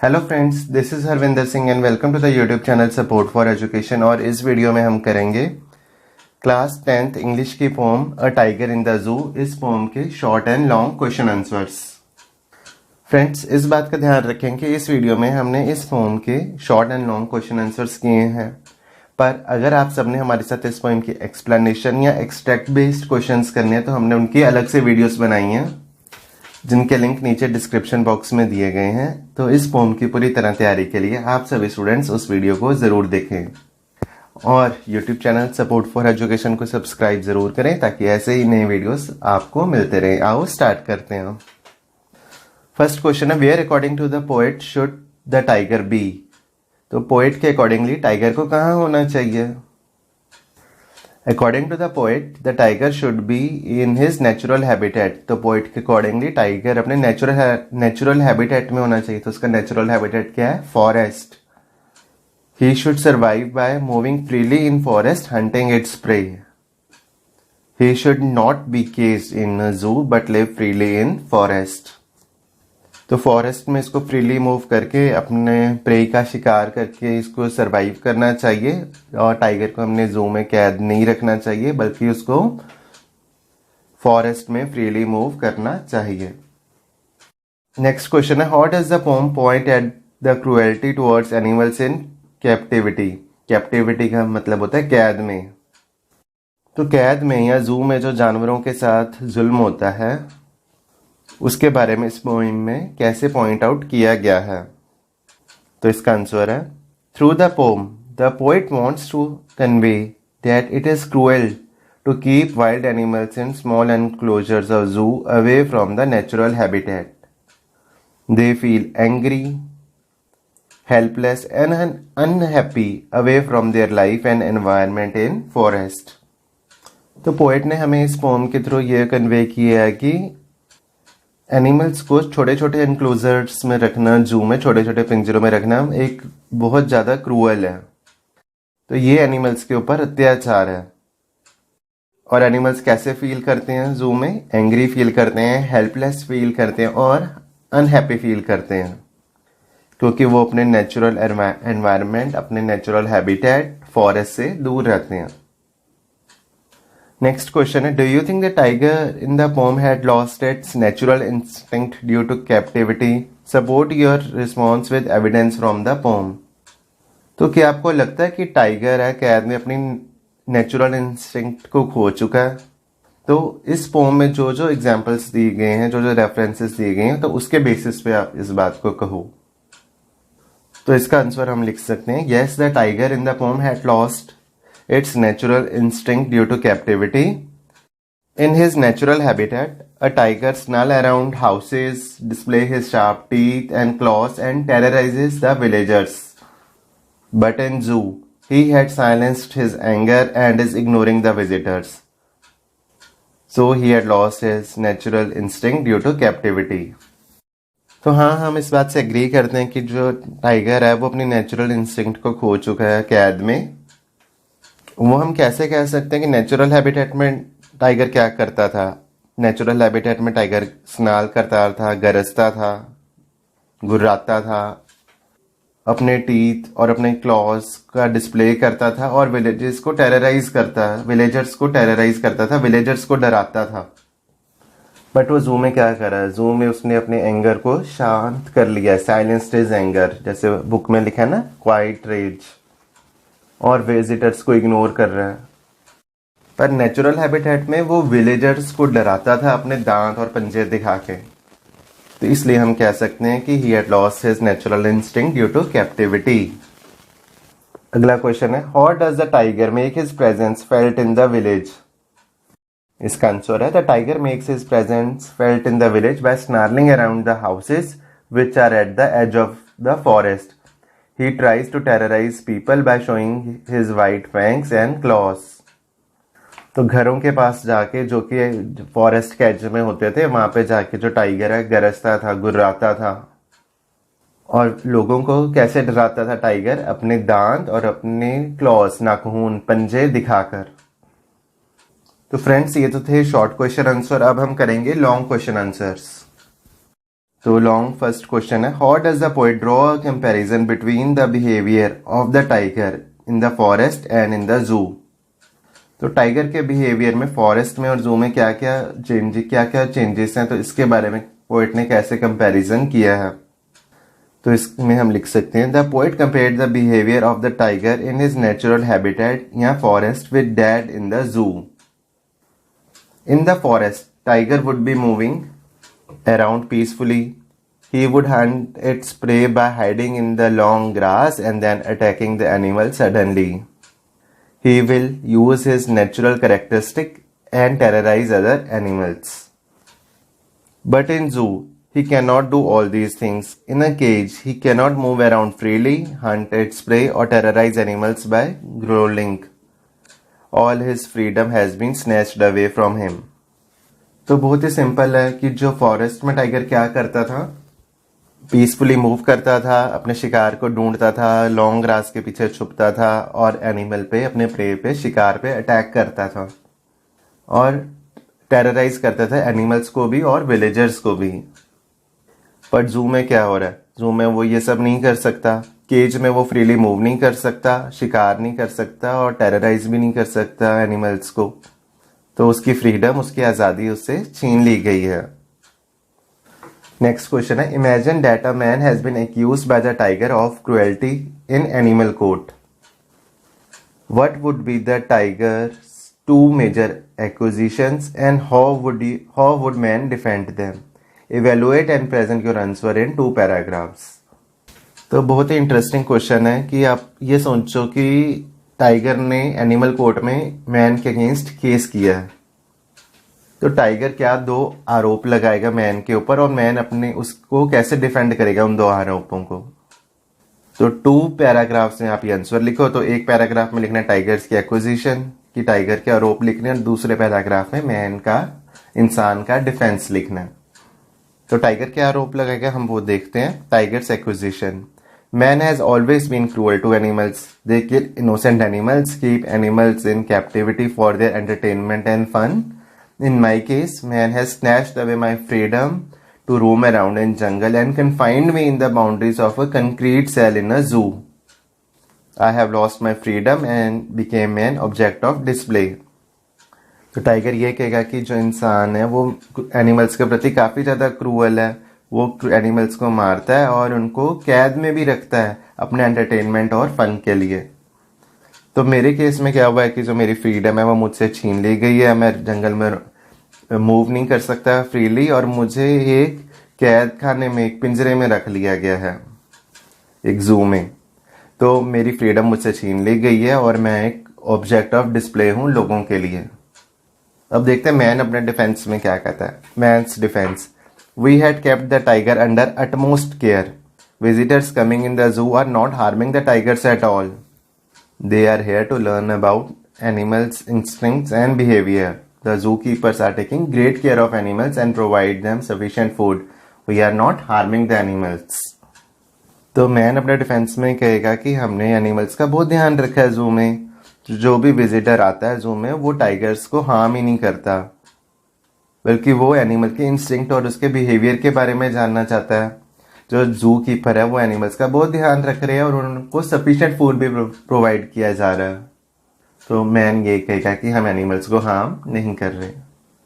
Hello friends, this is Harvinder Singh and welcome to the YouTube channel support for education. और इस video में हम करेंगे क्लास 10th इंग्लिश की poem a tiger in the zoo. इस poem के short and long question answers. Friends, इस बात का ध्यान रखें कि इस वीडियो में हमने इस पोम के short and long question answers किए हैं, पर अगर आप सबने हमारे साथ इस पोम की एक्सप्लेनेशन या एक्सट्रैक्ट बेस्ड क्वेश्चंस करने हैं तो हमने उनकी अलग से वीडियोस बनाई हैं, जिनके लिंक नीचे डिस्क्रिप्शन बॉक्स में दिए गए हैं। तो इस पोम की पूरी तरह तैयारी के लिए आप सभी स्टूडेंट्स उस वीडियो को ज़रूर देखें और YouTube channel support for education को सब्सक्राइब ज़रूर करें ताकि ऐसे ही नए वीडियोस आपको मिलते रहें। आओ स्टार्ट करते हैं। फर्स्ट क्वेश्चन है, where according to the poet should the tiger be. तो पोएट के अकॉर्डिंगली टाइगर को कहाँ होना चाहिए? According to the poet, the tiger should be in his natural habitat. तो पोएट के अकॉर्डिंगली टाइगर अपने नेचुरल हैबिटेट में होना चाहिए। तो उसका नेचुरल हैबिटेट क्या है? Forest. He should survive by moving freely in forest, hunting its prey. He should not be caged in a zoo but live freely in forest. तो forest में इसको फ्रीली मूव करके अपने प्रे का शिकार करके इसको सरवाइव करना चाहिए, और टाइगर को हमने जू में कैद नहीं रखना चाहिए बल्कि उसको फॉरेस्ट में फ्रीली मूव करना चाहिए। नेक्स्ट क्वेश्चन है, how does the pome point at the cruelty towards animals in captivity. Captivity का मतलब होता है कैद में। तो कैद में या जू में जो जानवरों के साथ जुल्म होता है उसके बारे में इस पोइम में कैसे पॉइंट आउट किया गया है? तो इसका आंसर है, through the poem the poet wants to convey that it is cruel to keep wild animals in small enclosures of zoo away from the natural habitat. They feel angry, helpless and unhappy away from their life and environment in forest. तो poet ने हमें इस poem के through ये convey किया है कि animals को छोटे छोटे एनक्लोजर्स में रखना, जू में छोटे छोटे पिंजरों में रखना एक बहुत ज़्यादा क्रूअल है। तो ये एनिमल्स के ऊपर अत्याचार है। और एनिमल्स कैसे फील करते हैं जू में? एंग्री फील करते हैं, हेल्पलेस फील करते हैं और अनहैप्पी फील करते हैं, क्योंकि वो अपने नेचुरल एनवायरनमेंट, अपने नेचुरल हैबिटेट फॉरेस्ट से दूर रहते हैं। नेक्स्ट क्वेश्चन है, do you think the tiger in the poem had lost its natural instinct due to captivity? Support your response with evidence from the poem. तो क्या आपको लगता है कि टाइगर है कैद में अपनी नेचुरल इंस्टिंक्ट को खो चुका है? तो इस पोम में जो जो एग्जाम्पल्स दिए गए हैं, जो जो रेफरेंसेस दिए गए हैं, तो उसके बेसिस पे आप इस बात को कहो। तो इसका आंसर हम लिख सकते हैं, yes the tiger in the poem had lost its natural instinct due to captivity. In his natural habitat, a tiger snarls around houses, displays his sharp teeth and claws and terrorizes the villagers. But in zoo, he had silenced his anger and is ignoring the visitors. So he had lost his natural instinct due to captivity. तो हाँ, हम इस बात से agree करते हैं कि जो टाइगर है वो अपनी नेचुरल इंस्टिंक्ट को खो चुका है कैद में। वो हम कैसे कह सकते हैं कि नेचुरल हैबिटेट में टाइगर क्या करता था? नेचुरल हैबिटेट में टाइगर स्नाल करता था, गरजता था, गुर्राता था, अपने टीथ और अपने क्लॉज का डिस्प्ले करता था और विलेजर्स को टेरराइज करता था, विलेजर्स को डराता था। बट वो जू में क्या कर रहा है? जू में उसने अपने एंगर को शांत कर लिया, साइलेंस्ड हिज एंगर, जैसे बुक में लिखा है ना, क्वाइट रेज, और विजिटर्स को इग्नोर कर रहा है। पर नेचुरल हैबिटेट में वो विलेजर्स को डराता था अपने दांत और पंजे दिखा के। तो इसलिए हम कह सकते हैं कि he had lost his natural instinct due to captivity. अगला क्वेश्चन है, how does the tiger make his presence felt in the village? इसका आंसर है, the tiger makes his presence felt in the village by snarling around the houses which are at the edge of the forest. He tries to terrorize people by showing his white fangs and claws. तो घरों के पास जाके, जो कि forest के as में होते थे, वहां पे जाके जो टाइगर है गरजता था, गुर्राता था। और लोगों को कैसे डराता था टाइगर? अपने दांत और अपने क्लॉज, नाखून, पंजे दिखाकर। तो फ्रेंड्स, ये तो थे शॉर्ट क्वेश्चन आंसर। अब हम करेंगे लॉन्ग क्वेश्चन आंसर्स। तो लॉन्ग फर्स्ट क्वेश्चन है, how does the poet draw a comparison between the behaviour of the tiger in the forest and in the जू। तो टाइगर के बिहेवियर में फॉरेस्ट में और जू में क्या क्या चेंजेस हैं, तो इसके बारे में पोएट ने कैसे कंपैरिजन किया है। तो इसमें हम लिख सकते हैं, the poet compared the behaviour of the tiger in his natural habitat या forest with that in the zoo. In the forest tiger would be moving around peacefully. He would hunt its prey by hiding in the long grass and then attacking the animal suddenly. He will use his natural characteristic and terrorize other animals. But in zoo, he cannot do all these things. In a cage, he cannot move around freely, hunt its prey or terrorize animals by growling. All his freedom has been snatched away from him. तो बहुत ही simple है कि जो forest में tiger क्या करता था, peacefully move करता था, अपने शिकार को ढूंढता था, लॉन्ग ग्रास के पीछे छुपता था और एनिमल पे, अपने प्रे पे, शिकार पे अटैक करता था और टेरराइज करता था एनिमल्स को भी और विलेजर्स को भी। पर जू में क्या हो रहा है, जू में वो ये सब नहीं कर सकता, केज में वो फ्रीली मूव नहीं कर सकता, शिकार नहीं कर सकता और टेरराइज भी नहीं कर सकता एनिमल्स को। तो उसकी फ्रीडम, उसकी आज़ादी उससे छीन ली गई है। नेक्स्ट क्वेश्चन है, imagine that a man has been accused by the tiger of cruelty in animal court. What would be the tiger's two major acquisitions and how would man defend them? Evaluate and present your answer in 2 paragraphs. तो बहुत ही interesting question है कि आप ये सोचो कि tiger ने animal court में मैन के अगेंस्ट केस किया है, तो टाइगर क्या 2 आरोप लगाएगा मैन के ऊपर और मैन अपने उसको कैसे डिफेंड करेगा उन 2 आरोपों को। तो 2 पैराग्राफ्स में आप ये आंसर लिखो। तो एक पैराग्राफ में लिखना है टाइगर्स की एक्विजिशन, कि टाइगर के आरोप लिखने, और दूसरे पैराग्राफ में मैन का, इंसान का डिफेंस लिखना है। तो टाइगर क्या आरोप लगाएगा हम वो देखते हैं। Tigers acquisition, Man has always been cruel to animals. They kill innocent animals, keep animals in captivity for their entertainment and fun. In my case, man has snatched away my freedom to roam around in jungle and confined me in the boundaries of a concrete cell in a zoo. I have lost my freedom and became an object of display. तो tiger ये कहेगा कि जो इंसान है वो animals के प्रति काफ़ी ज़्यादा क्रूअल है, वो एनिमल्स को मारता है और उनको कैद में भी रखता है अपने एंटरटेनमेंट और फन के लिए। तो मेरे केस में क्या हुआ है कि जो मेरी फ्रीडम है वो मुझसे छीन ली गई है। मैं जंगल में मूव नहीं कर सकता फ्रीली और मुझे एक कैद खाने में, एक पिंजरे में रख लिया गया है, एक जू में। तो मेरी फ्रीडम मुझसे छीन ली गई है और मैं एक ऑब्जेक्ट ऑफ डिस्प्ले हूँ लोगों के लिए। अब देखते हैं मैन अपने डिफेंस में क्या कहता है। Man's defence, We had kept the tiger under utmost care. Visitors coming in the zoo are not harming the tigers at all. They are here to learn about animals' instincts and behavior. The zookeepers are taking great care of animals and provide them sufficient food. We are not harming the animals. तो man अपने defence में कहेगा कि हमने animals का बहुत ध्यान रखा है जू में। जो भी विजिटर आता है जू में वो टाइगर्स को हार्म ही नहीं करता, बल्कि वो एनिमल के इंस्टिंक्ट और उसके बिहेवियर के बारे में जानना चाहता है। जो जू कीपर है वो एनिमल्स का बहुत ध्यान रख रहे हैं और उनको सफिशिएंट फूड भी प्रोवाइड किया जा रहा है। तो मैन ये कहेगा कि हम एनिमल्स को हार्म नहीं कर रहे।